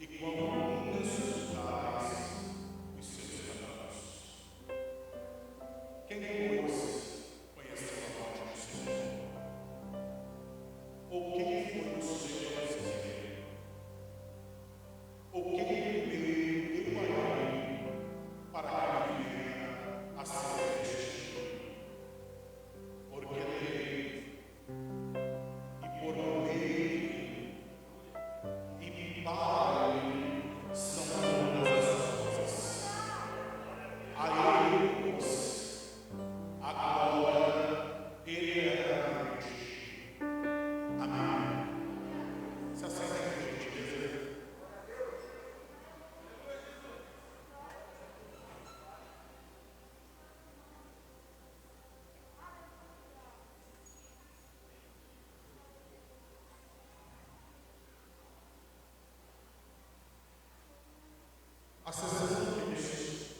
e quão inescrutáveis os seus caminhos. Quem, pois, conheceu a morte do Senhor? Ou quem foi o seu conselheiro? Ou quem primeiro deu a ele para que ele venha a ser destituído? Porque dele, e por meio e para ele são todas as coisas. A ele, pois, a glória eternamente. Amém. Se aceitem, por gentileza. A sessão de textos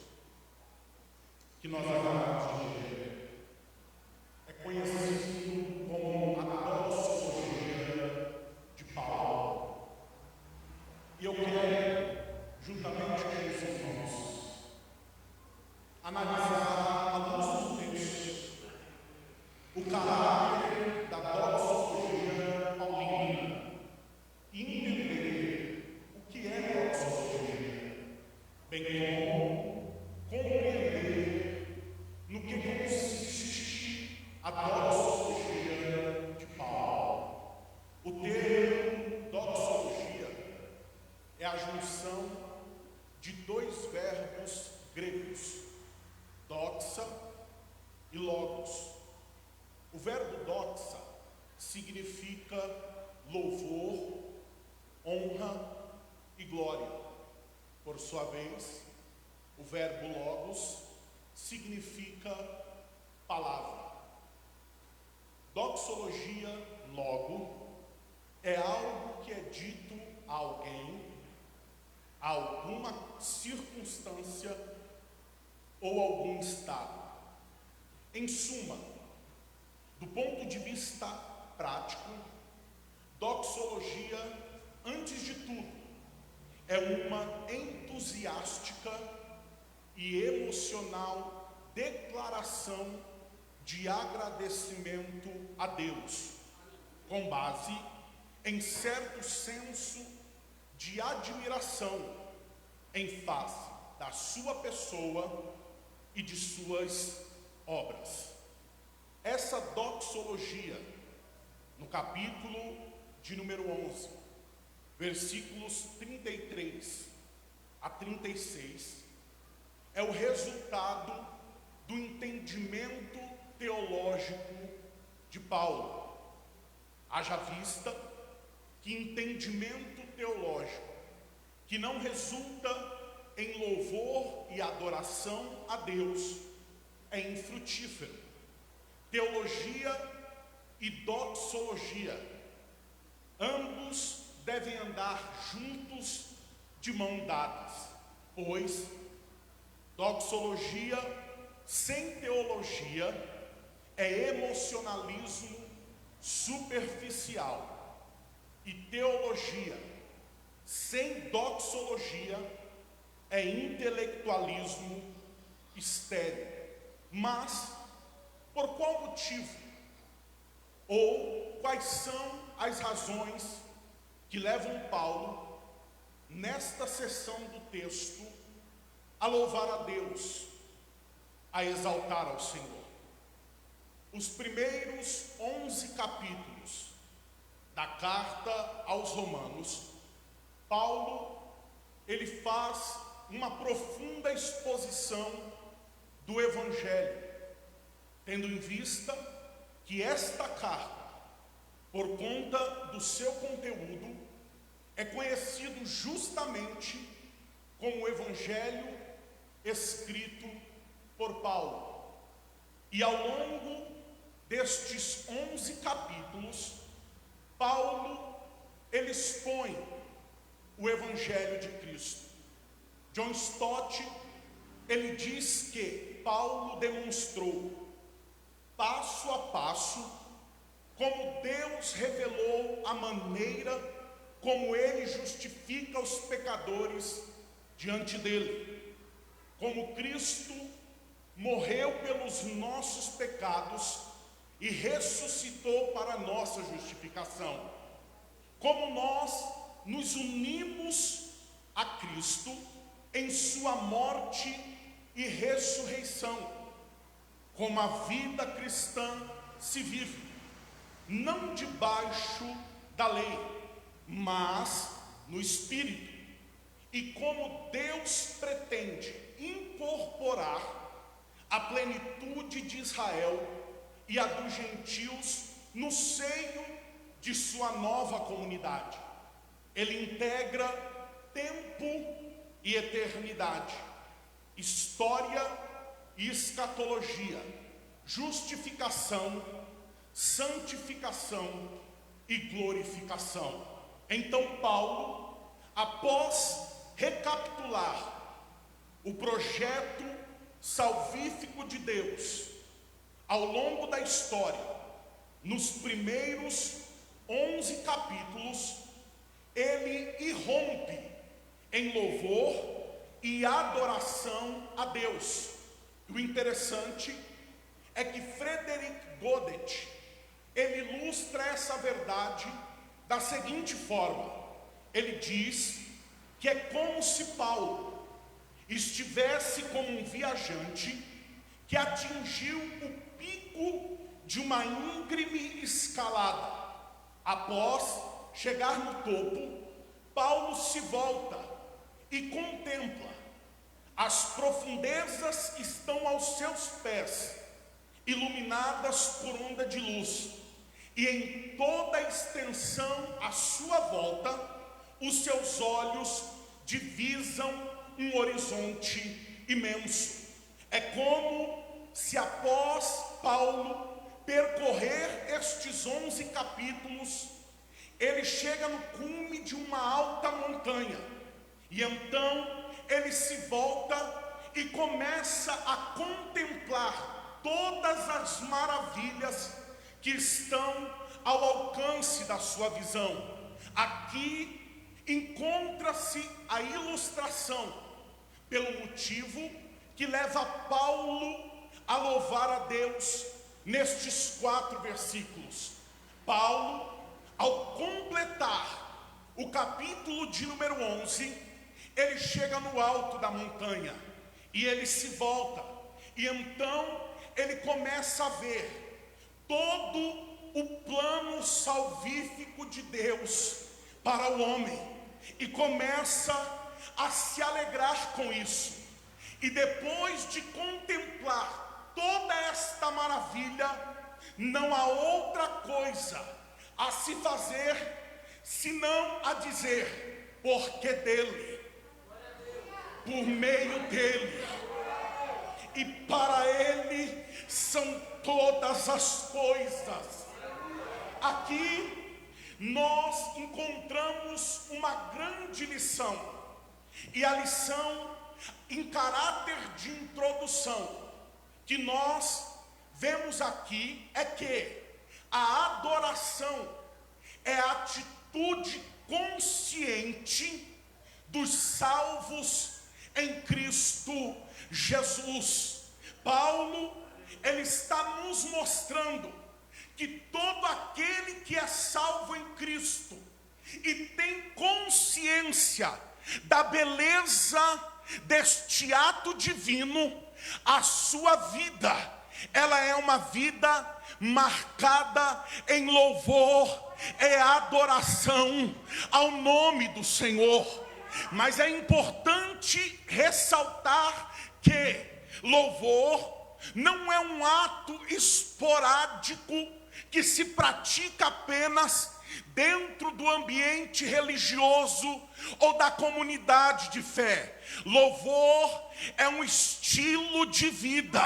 que nós acabamos de ler é conhecido como a doxologia de Paulo. E eu quero, juntamente com os irmãos, analisar à luz do texto o caráter da doxologia paulina e entender o que é doxologia, bem como compreender no que consiste a doxologia de Paulo. O termo doxologia é a junção de dois verbos gregos, doxa e logos. O verbo doxa significa louvor, honra e glória. Por sua vez, o verbo logos significa palavra. Doxologia, logo, é algo que é dito a alguém, a alguma circunstância ou algum estado. Em suma, do ponto de vista prático, doxologia, antes de tudo, é uma entusiástica e emocional declaração de agradecimento a Deus, com base em certo senso de admiração em face da sua pessoa e de suas obras. Essa doxologia, no capítulo de número 11, versículos 33 a 36, é o resultado do entendimento teológico de Paulo. Haja vista que entendimento teológico que não resulta em louvor e adoração a Deus é infrutífero. Teologia e doxologia, ambos devem andar juntos de mão dadas, pois doxologia sem teologia é emocionalismo superficial, e teologia sem doxologia é intelectualismo estéril. Mas, por qual motivo? Ou quais são as razões que levam Paulo, nesta seção do texto, a louvar a Deus, a exaltar ao Senhor? Os primeiros 11 capítulos da carta aos Romanos, Paulo, ele faz uma profunda exposição do Evangelho, tendo em vista que esta carta, por conta do seu conteúdo, é conhecido justamente como o Evangelho escrito por Paulo. E ao longo destes 11 capítulos, Paulo, ele expõe o Evangelho de Cristo. John Stott, ele diz que Paulo demonstrou, passo a passo, como Deus revelou a maneira como ele justifica os pecadores diante dele. Como Cristo morreu pelos nossos pecados e ressuscitou para a nossa justificação. Como nós nos unimos a Cristo em sua morte e ressurreição. Como a vida cristã se vive, não debaixo da lei, mas no Espírito. E como Deus pretende incorporar a plenitude de Israel e a dos gentios no seio de sua nova comunidade. Ele integra tempo e eternidade, história e escatologia, justificação, santificação e glorificação. Então Paulo, após recapitular o projeto salvífico de Deus ao longo da história, nos primeiros 11 capítulos, ele irrompe em louvor e adoração a Deus. O interessante é que Frederick Godet, ele ilustra essa verdade da seguinte forma. Ele diz que é como se Paulo estivesse como um viajante que atingiu o pico de uma íngreme escalada. Após chegar no topo, Paulo se volta e contempla. As profundezas estão aos seus pés, iluminadas por onda de luz, e em toda a extensão à sua volta, os seus olhos divisam um horizonte imenso. É como se após Paulo percorrer estes 11 capítulos, ele chega no cume de uma alta montanha, e então ele se volta e começa a contemplar todas as maravilhas que estão ao alcance da sua visão. Aqui encontra-se a ilustração pelo motivo que leva Paulo a louvar a Deus nestes 4 versículos. Paulo, ao completar o capítulo de número 11, ele chega no alto da montanha e ele se volta, e então ele começa a ver todo o plano salvífico de Deus para o homem, e começa a se alegrar com isso. E depois de contemplar toda esta maravilha, não há outra coisa a se fazer senão a dizer: porque dele, por meio dele e para ele são todas as coisas. Aqui nós encontramos uma grande lição, e a lição em caráter de introdução que nós vemos aqui é que a adoração é a atitude consciente dos salvos em Cristo Jesus. Paulo, ele está nos mostrando que todo aquele que é salvo em Cristo e tem consciência da beleza deste ato divino, a sua vida, ela é uma vida marcada em louvor e adoração ao nome do Senhor. Mas é importante ressaltar que louvor não é um ato esporádico que se pratica apenas dentro do ambiente religioso ou da comunidade de fé. Louvor é um estilo de vida.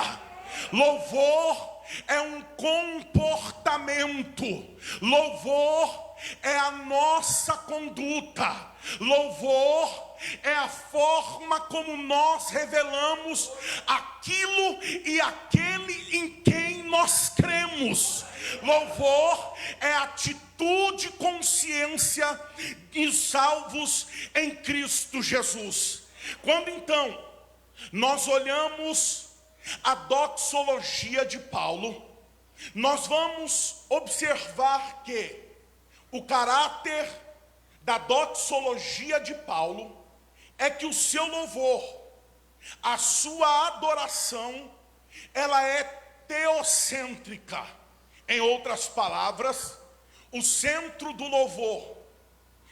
Louvor é um comportamento. Louvor é a nossa conduta. Louvor é a forma como nós revelamos aquilo e aquele em quem nós cremos. Louvor é a atitude plenitude de consciência e salvos em Cristo Jesus. Quando então nós olhamos a doxologia de Paulo, nós vamos observar que o caráter da doxologia de Paulo é que o seu louvor, a sua adoração, ela é teocêntrica. Em outras palavras, o centro do louvor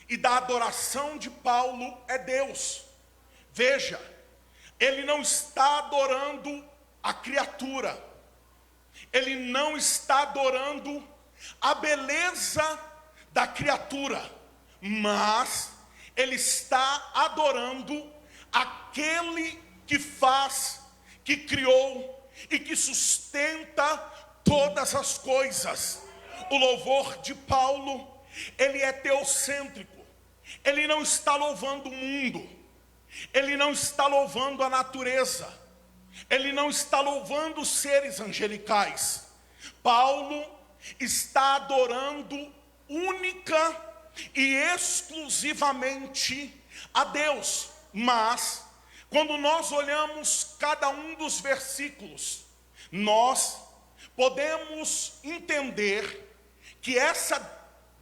e da adoração de Paulo é Deus. Veja, ele não está adorando a criatura, ele não está adorando a beleza da criatura, mas ele está adorando aquele que faz, que criou e que sustenta todas as coisas. O louvor de Paulo, ele é teocêntrico. Ele não está louvando o mundo, ele não está louvando a natureza, ele não está louvando os seres angelicais. Paulo está adorando única e exclusivamente a Deus. Mas quando nós olhamos cada um dos versículos, nós podemos entender que essa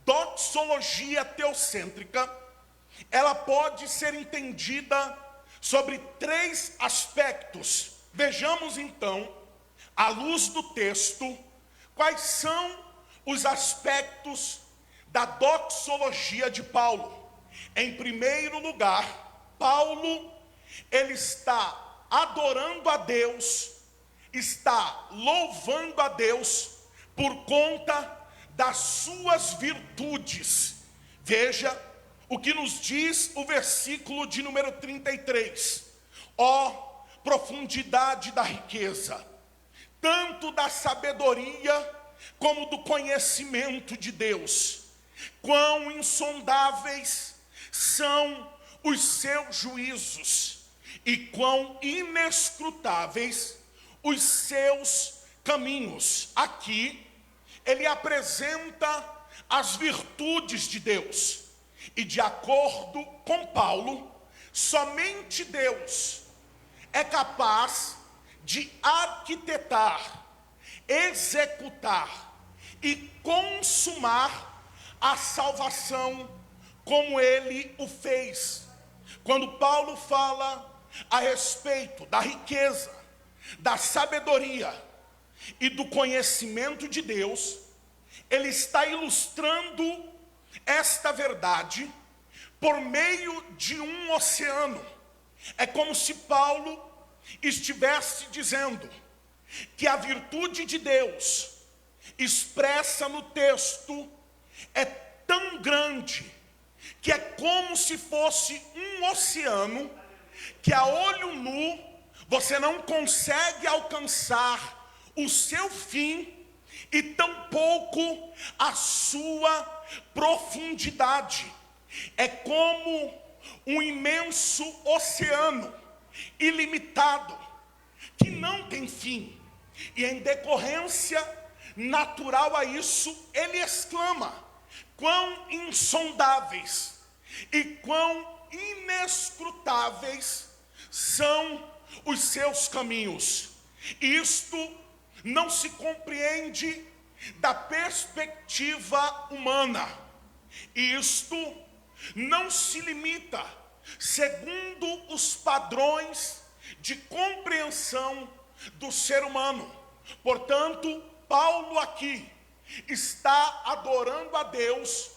doxologia teocêntrica, ela pode ser entendida sobre 3 aspectos. Vejamos então, à luz do texto, quais são os aspectos da doxologia de Paulo. Em primeiro lugar, Paulo, ele está adorando a Deus, está louvando a Deus por conta das suas virtudes. Veja o que nos diz o versículo de número 33. Ó profundidade da riqueza, tanto da sabedoria como do conhecimento de Deus. Quão insondáveis são os seus juízos e quão inescrutáveis os seus caminhos. Aqui ele apresenta as virtudes de Deus, e de acordo com Paulo, somente Deus é capaz de arquitetar, executar e consumar a salvação como ele o fez. Quando Paulo fala a respeito da riqueza, da sabedoria e do conhecimento de Deus, ele está ilustrando esta verdade por meio de um oceano. É como se Paulo estivesse dizendo que a virtude de Deus expressa no texto é tão grande que é como se fosse um oceano que a olho nu você não consegue alcançar o seu fim e tampouco a sua profundidade. É como um imenso oceano ilimitado que não tem fim, e em decorrência natural a isso ele exclama: quão insondáveis e quão inescrutáveis são os seus caminhos. Isto não se compreende da perspectiva humana. Isto não se limita segundo os padrões de compreensão do ser humano. Portanto, Paulo aqui está adorando a Deus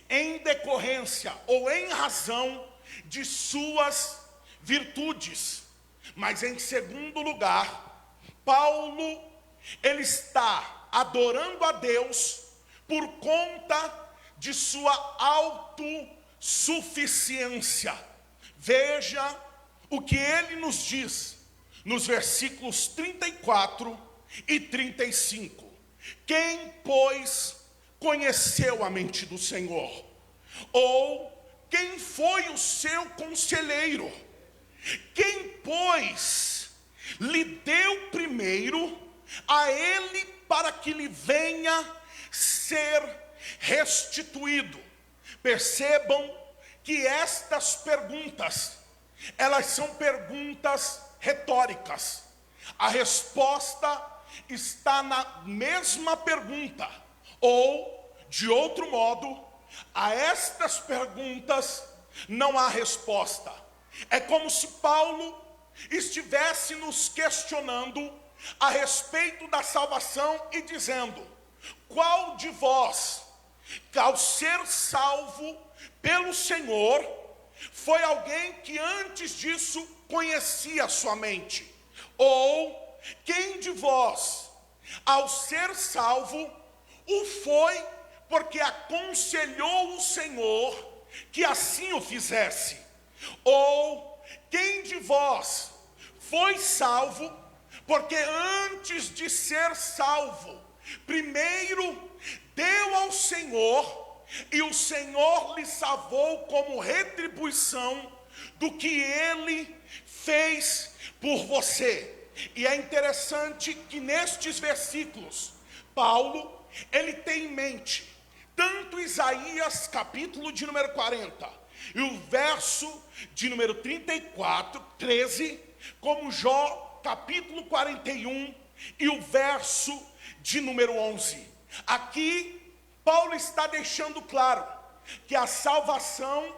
em decorrência ou em razão de suas virtudes. Mas em segundo lugar, Paulo, ele está adorando a Deus por conta de sua autossuficiência. Veja o que ele nos diz nos versículos 34 e 35. Quem, pois, conheceu a mente do Senhor? Ou quem foi o seu conselheiro? Quem, pois, lhe deu primeiro a ele para que lhe venha ser restituído. Percebam que estas perguntas, elas são perguntas retóricas. A resposta está na mesma pergunta, ou, de outro modo, a estas perguntas não há resposta. É como se Paulo estivesse nos questionando a respeito da salvação e dizendo: qual de vós, ao ser salvo pelo Senhor, foi alguém que antes disso conhecia somente? Ou quem de vós, ao ser salvo, o foi porque aconselhou o Senhor que assim o fizesse? Ou quem de vós foi salvo porque antes de ser salvo, primeiro deu ao Senhor, e o Senhor lhe salvou como retribuição do que ele fez por você? E é interessante que nestes versículos, Paulo, ele tem em mente tanto Isaías capítulo de número 40 e o verso de número 34, 13, como Jó capítulo 41 e o verso de número 11. Aqui Paulo está deixando claro que a salvação,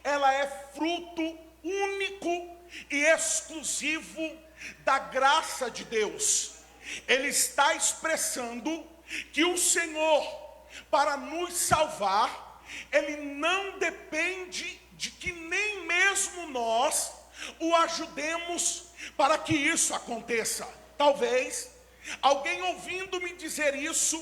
ela é fruto único e exclusivo da graça de Deus. Ele está expressando que o Senhor, para nos salvar, ele não depende de que nem mesmo nós o ajudemos para que isso aconteça. Talvez alguém ouvindo-me dizer isso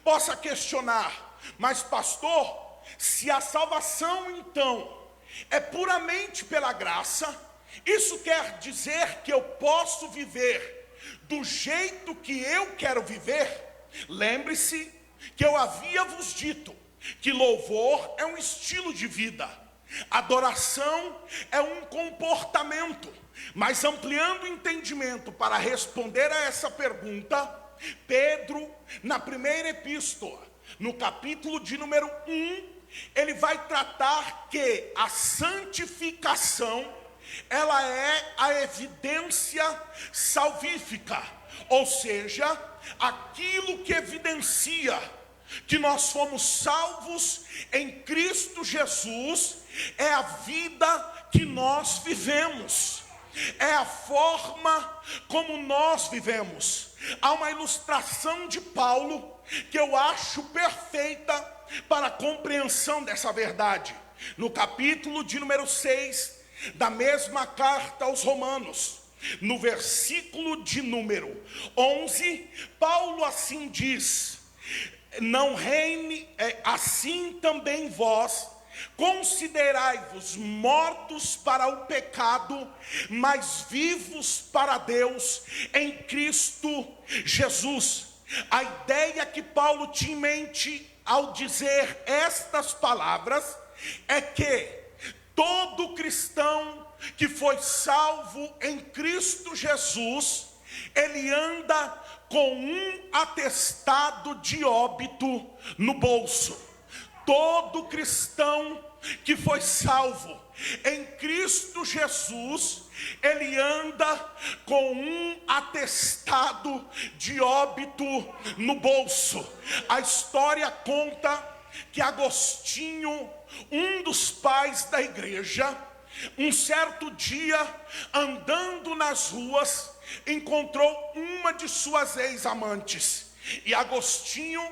possa questionar: mas pastor, se a salvação então é puramente pela graça, isso quer dizer que eu posso viver do jeito que eu quero viver? Lembre-se que eu havia vos dito que louvor é um estilo de vida, adoração é um comportamento. Mas ampliando o entendimento para responder a essa pergunta, Pedro, na primeira epístola, no capítulo de número 1, ele vai tratar que a santificação, ela é a evidência salvífica, ou seja, aquilo que evidencia que nós fomos salvos em Cristo Jesus, é a vida que nós vivemos, é a forma como nós vivemos. Há uma ilustração de Paulo que eu acho perfeita para a compreensão dessa verdade. No capítulo de número 6 da mesma carta aos Romanos, no versículo de número 11, Paulo assim diz: não reine, assim também vós considerai-vos mortos para o pecado, mas vivos para Deus em Cristo Jesus. A ideia que Paulo tinha em mente ao dizer estas palavras é que todo cristão que foi salvo em Cristo Jesus, ele anda com um atestado de óbito no bolso. Todo cristão que foi salvo em Cristo Jesus, ele anda com um atestado de óbito no bolso. A história conta que Agostinho, um dos pais da igreja, um certo dia, andando nas ruas, encontrou uma de suas ex-amantes. E Agostinho,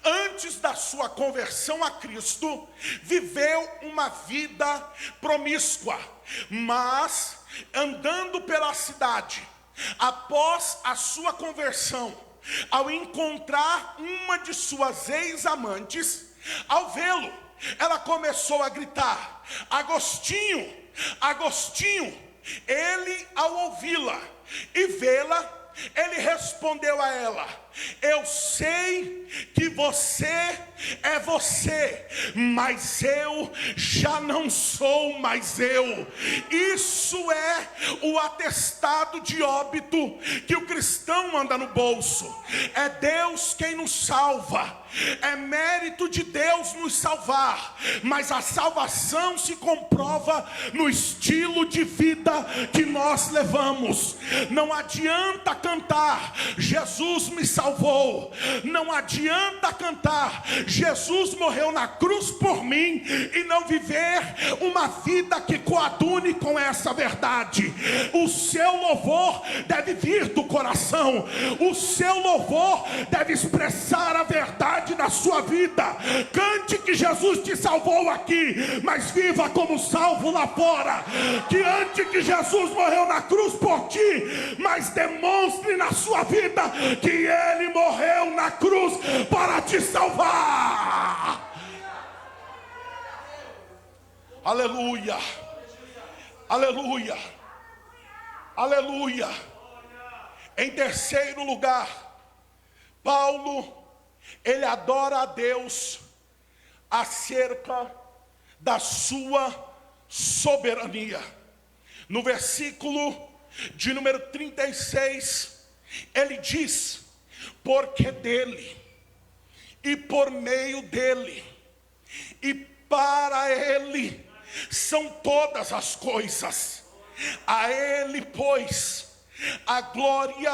antes da sua conversão a Cristo, viveu uma vida promíscua. Mas, andando pela cidade, após a sua conversão, ao encontrar uma de suas ex-amantes, ao vê-lo, ela começou a gritar: Agostinho, Agostinho. Ele, ao ouvi-la e vê-la, ele respondeu a ela: eu sei que você é você, mas eu já não sou mais eu. Isso Isso é o atestado de óbito que o cristão anda no bolso. É Deus quem nos salva. É mérito de Deus nos salvar, mas a salvação se comprova no estilo de vida que nós levamos. Não adianta cantar Jesus me salvou, não adianta cantar Jesus morreu na cruz por mim e não viver uma vida que coadune com essa verdade. O seu louvor deve vir do coração, o seu louvor deve expressar a verdade da sua vida. Cante que Jesus te salvou aqui, mas viva como salvo lá fora. Cante que Jesus morreu na cruz por ti, mas demonstre na sua vida que Ele morreu na cruz para te salvar. Aleluia, aleluia, aleluia. Em terceiro lugar, Paulo, ele adora a Deus acerca da sua soberania. No versículo de número 36, ele diz: porque dele, e por meio dele, e para ele, são todas as coisas. A ele, pois, a glória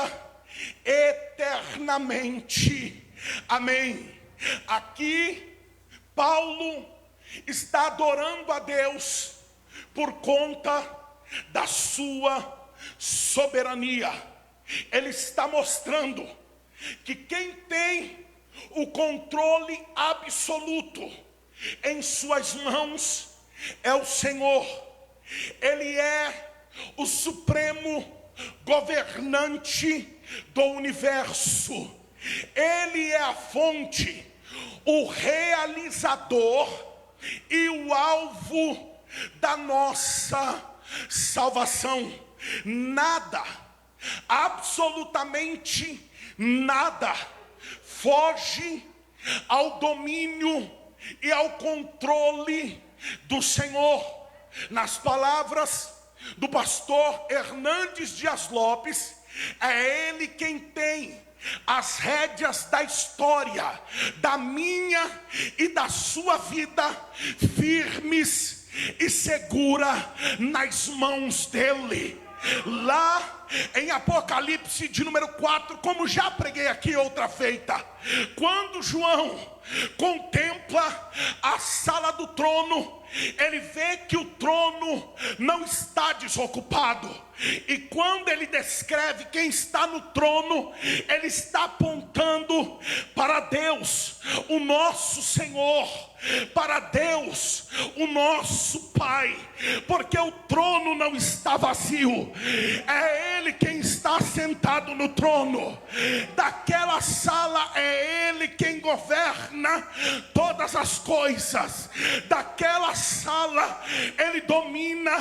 eternamente. Amém. Aqui Paulo está adorando a Deus por conta da sua soberania. Ele está mostrando que quem tem o controle absoluto em suas mãos é o Senhor. Ele é o supremo governante do universo. Ele é a fonte, o realizador e o alvo da nossa salvação. Nada, absolutamente nada, foge ao domínio e ao controle do Senhor. Nas palavras do pastor Hernandes Dias Lopes, é ele quem tem as rédeas da história, da minha e da sua vida, firmes e segura nas mãos dele. Lá em Apocalipse de número 4, como já preguei aqui outra feita, quando João contempla a sala do trono, ele vê que o trono não está desocupado. E quando ele descreve quem está no trono, ele está apontando para Deus, o nosso Senhor, para Deus, o nosso Pai, porque o trono não está vazio, é Ele quem está sentado no trono. Daquela sala é Ele quem governa todas as coisas. Daquela sala Ele domina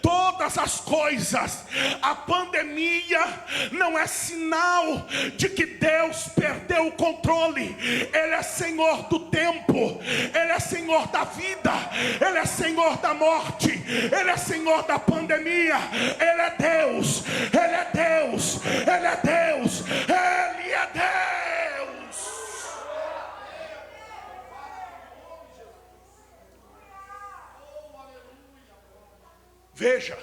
todas as coisas. A pandemia não é sinal de que Deus perdeu o controle. Ele é Senhor do tempo, Ele é Senhor da vida, Ele é Senhor da morte, Ele é Senhor da pandemia. Ele é Deus, Ele é Deus, Ele é Deus, Ele é Deus. Veja,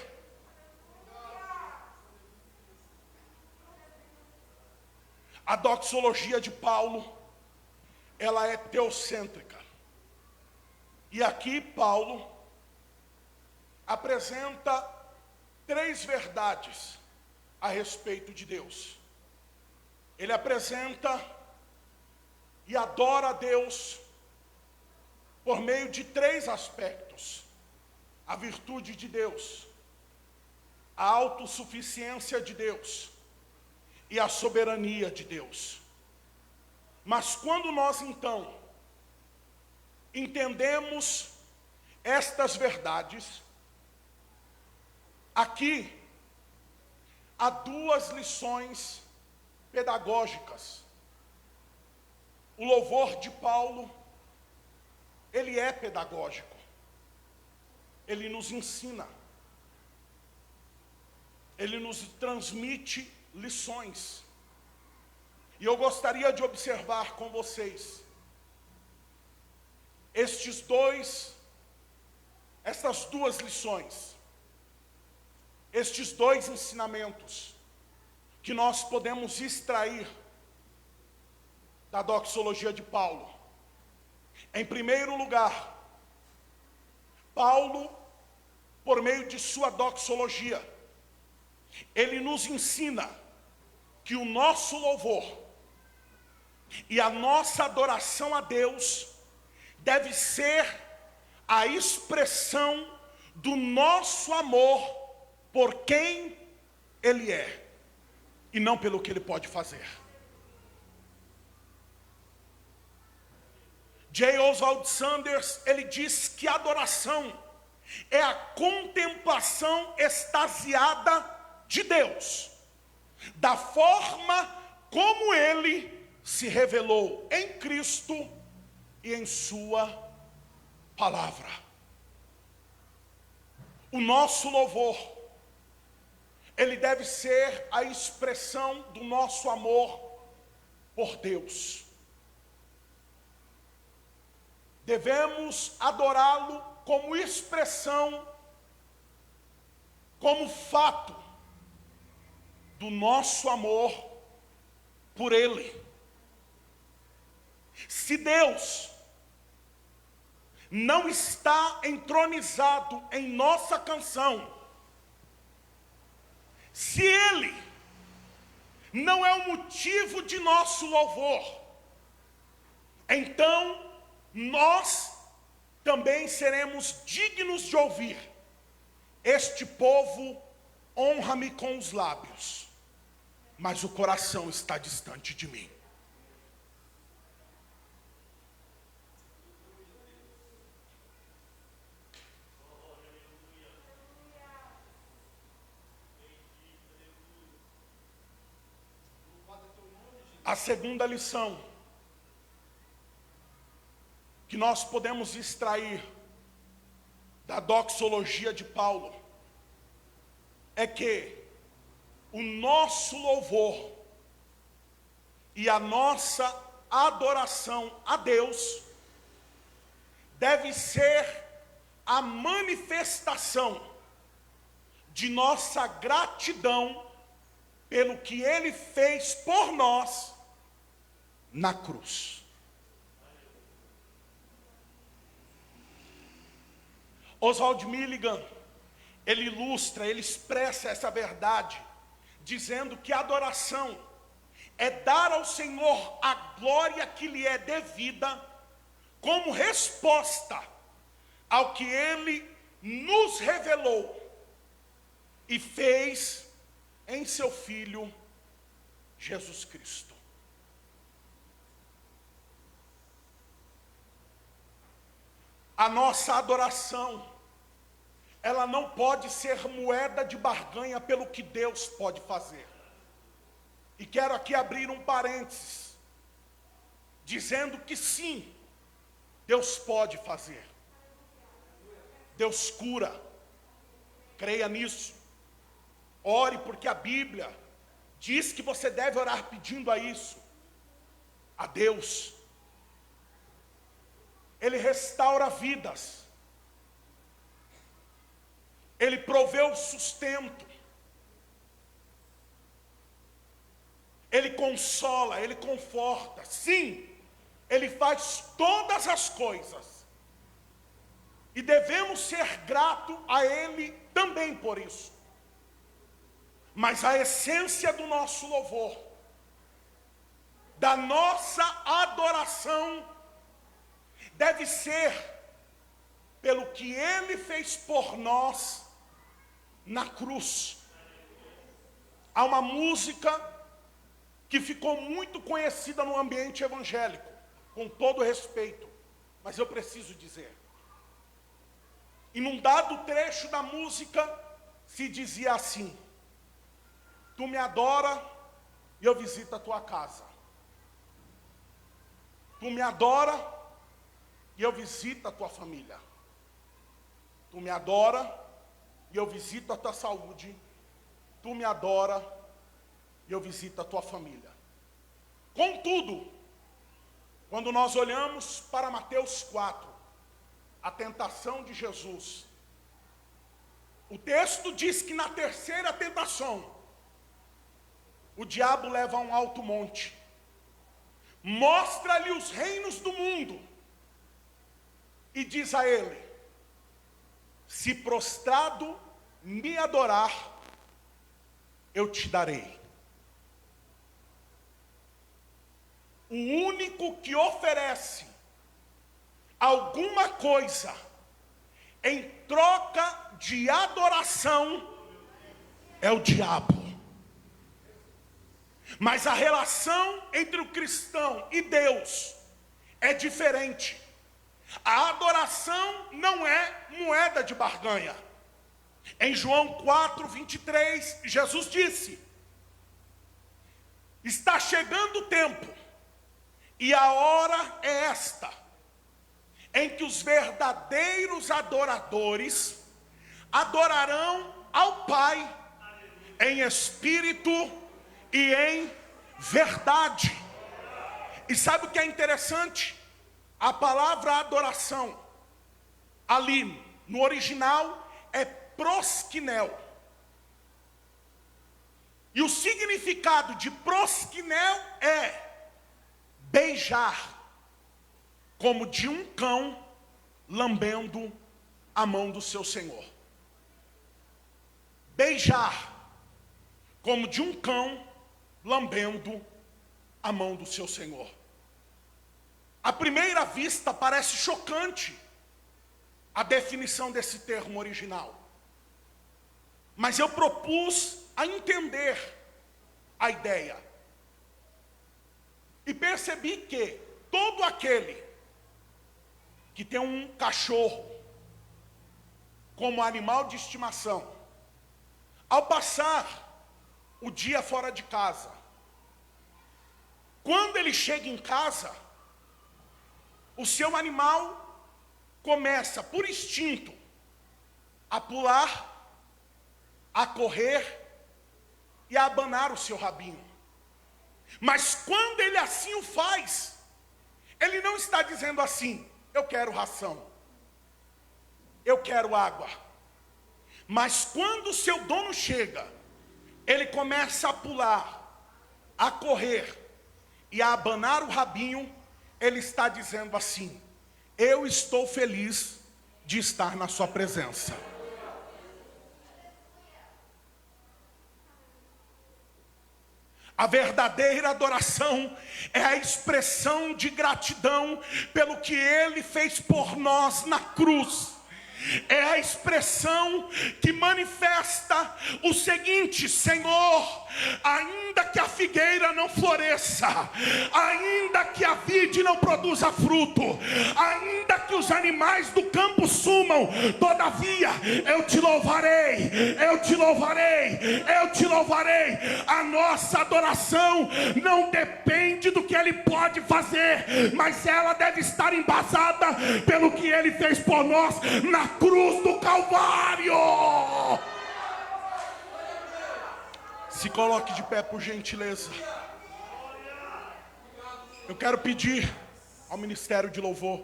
a doxologia de Paulo, ela é teocêntrica. E aqui Paulo apresenta três verdades a respeito de Deus. Ele apresenta e adora a Deus por meio de três aspectos: a virtude de Deus, a autossuficiência de Deus e a soberania de Deus. Mas quando nós então entendemos estas verdades, aqui há duas lições pedagógicas. O louvor de Paulo, ele é pedagógico. Ele nos ensina. ele nos transmite lições. E eu gostaria de observar com vocês estas duas lições, estes dois ensinamentos que nós podemos extrair da doxologia de Paulo. Em primeiro lugar, Paulo, por meio de sua doxologia, ele nos ensina que o nosso louvor e a nossa adoração a Deus deve ser a expressão do nosso amor por quem Ele é, e não pelo que Ele pode fazer. J. Oswald Sanders, ele diz que a adoração é a contemplação extasiada de Deus, da forma como Ele se revelou em Cristo e em sua palavra. O nosso louvor, ele deve ser a expressão do nosso amor por Deus. Devemos adorá-lo como expressão, como fato do nosso amor por Ele. Se Deus não está entronizado em nossa canção, se Ele não é o motivo de nosso louvor, então nós também seremos dignos de ouvir: este povo honra-me com os lábios, mas o coração está distante de mim. A segunda lição que nós podemos extrair da doxologia de Paulo é que o nosso louvor e a nossa adoração a Deus deve ser a manifestação de nossa gratidão pelo que Ele fez por nós na cruz. Oswald Milligan, ele ilustra, ele expressa essa verdade, dizendo que a adoração é dar ao Senhor a glória que lhe é devida, como resposta ao que Ele nos revelou e fez em seu Filho Jesus Cristo. A nossa adoração, ela não pode ser moeda de barganha pelo que Deus pode fazer. E quero aqui abrir um parênteses, dizendo que sim, Deus pode fazer. Deus cura, creia nisso. Ore, porque a Bíblia diz que você deve orar pedindo a isso, a Deus. Ele restaura vidas, Ele provê o sustento, Ele consola, Ele conforta. Sim, Ele faz todas as coisas, e devemos ser gratos a Ele também por isso. Mas a essência do nosso louvor, da nossa adoração, deve ser pelo que Ele fez por nós na cruz. Há uma música que ficou muito conhecida no ambiente evangélico, com todo respeito, mas eu preciso dizer. E num dado trecho da música se dizia assim: tu me adora e eu visito a tua casa. Tu me adora e eu visito a tua família. Tu me adora e eu visito a tua saúde. tu me adora e eu visito a tua família. Contudo, quando nós olhamos para Mateus 4, a tentação de Jesus, o texto diz que na terceira tentação, o diabo leva a um alto monte, mostra-lhe os reinos do mundo e diz a ele: se prostrado me adorar, eu te darei. O único que oferece alguma coisa em troca de adoração é o diabo. Mas a relação entre o cristão e Deus é diferente. A adoração não é moeda de barganha. Em João 4, 23, Jesus disse: está chegando o tempo, e a hora é esta, em que os verdadeiros adoradores adorarão ao Pai em espírito e em verdade. E sabe o que é interessante? A palavra adoração, ali no original, é proskinel. E o significado de proskinel é beijar, como de um cão lambendo a mão do seu senhor. Beijar, como de um cão lambendo a mão do seu senhor. À primeira vista parece chocante a definição desse termo original. Mas eu propus a entender a ideia. E percebi que todo aquele que tem um cachorro como animal de estimação, ao passar o dia fora de casa, quando ele chega em casa, o seu animal começa, por instinto, a pular, a correr e a abanar o seu rabinho. Mas quando ele assim o faz, ele não está dizendo assim: eu quero ração, eu quero água. Mas quando o seu dono chega, ele começa a pular, a correr e a abanar o rabinho. Ele está dizendo assim: eu estou feliz de estar na sua presença. A verdadeira adoração é a expressão de gratidão pelo que Ele fez por nós na cruz. É a expressão que manifesta o seguinte: Senhor, ainda que a figueira não floresça, ainda que a vide não produza fruto, ainda que os animais do campo sumam, todavia eu te louvarei, eu te louvarei, eu te louvarei. A nossa adoração não depende do que Ele pode fazer, mas ela deve estar embasada pelo que Ele fez por nós na cruz do Calvário. Se coloque de pé, por gentileza. Eu quero pedir ao Ministério de Louvor,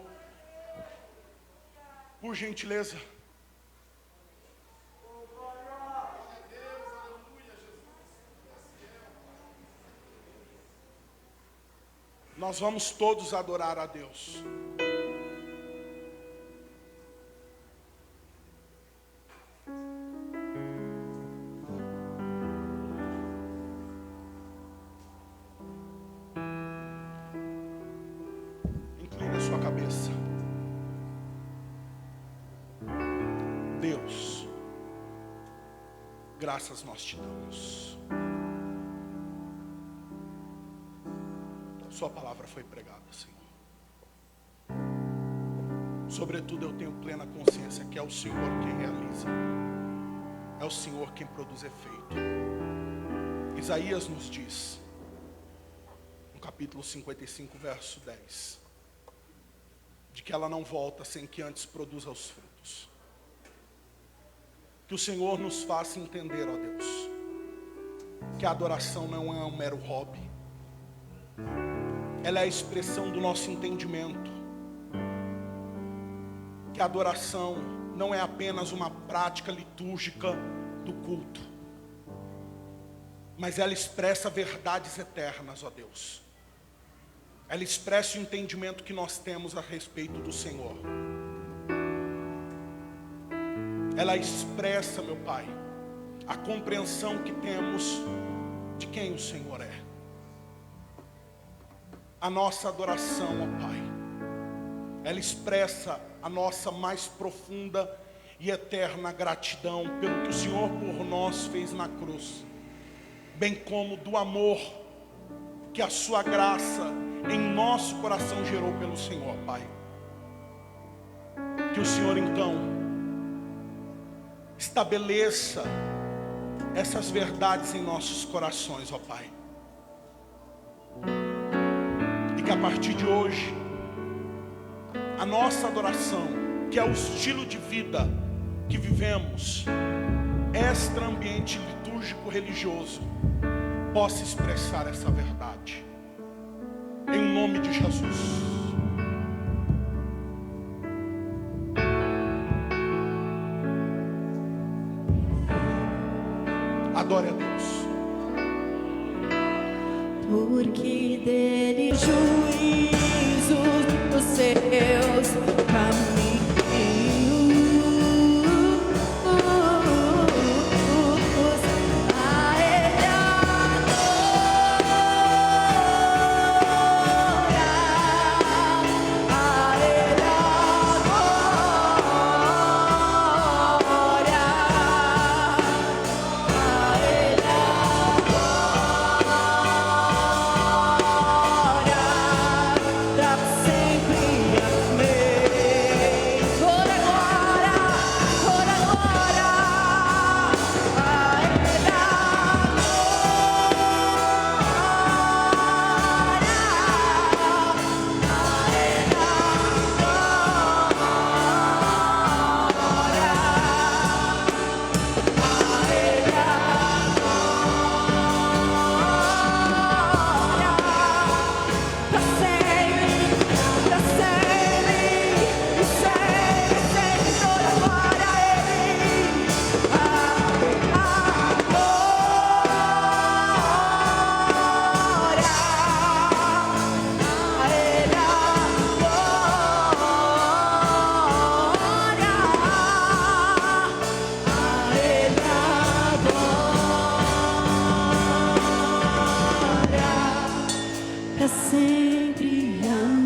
por gentileza. Nós vamos todos adorar a Deus. Incline a sua cabeça. Deus, graças nós te damos. Sua palavra foi pregada, Senhor. Sobretudo eu tenho plena consciência que é o Senhor quem realiza, é o Senhor quem produz efeito. Isaías nos diz, no capítulo 55, verso 10, de que ela não volta sem que antes produza os frutos. Que o Senhor nos faça entender, ó Deus, que a adoração não é um mero hobby. Ela é a expressão do nosso entendimento. Que a adoração não é apenas uma prática litúrgica do culto, mas ela expressa verdades eternas, ó Deus. Ela expressa o entendimento que nós temos a respeito do Senhor. Ela expressa, meu Pai, a compreensão que temos de quem o Senhor é. A nossa adoração, ó Pai, ela expressa a nossa mais profunda e eterna gratidão pelo que o Senhor por nós fez na cruz, bem como do amor que a sua graça em nosso coração gerou pelo Senhor, Pai. Que o Senhor então estabeleça essas verdades em nossos corações, ó Pai. E que a partir de hoje, a nossa adoração, que é o estilo de vida que vivemos, extra ambiente litúrgico religioso, possa expressar essa verdade. Em nome de Jesus. Adore a Deus. Porque dele juízo dos seus caminhos. A ele sempre amei.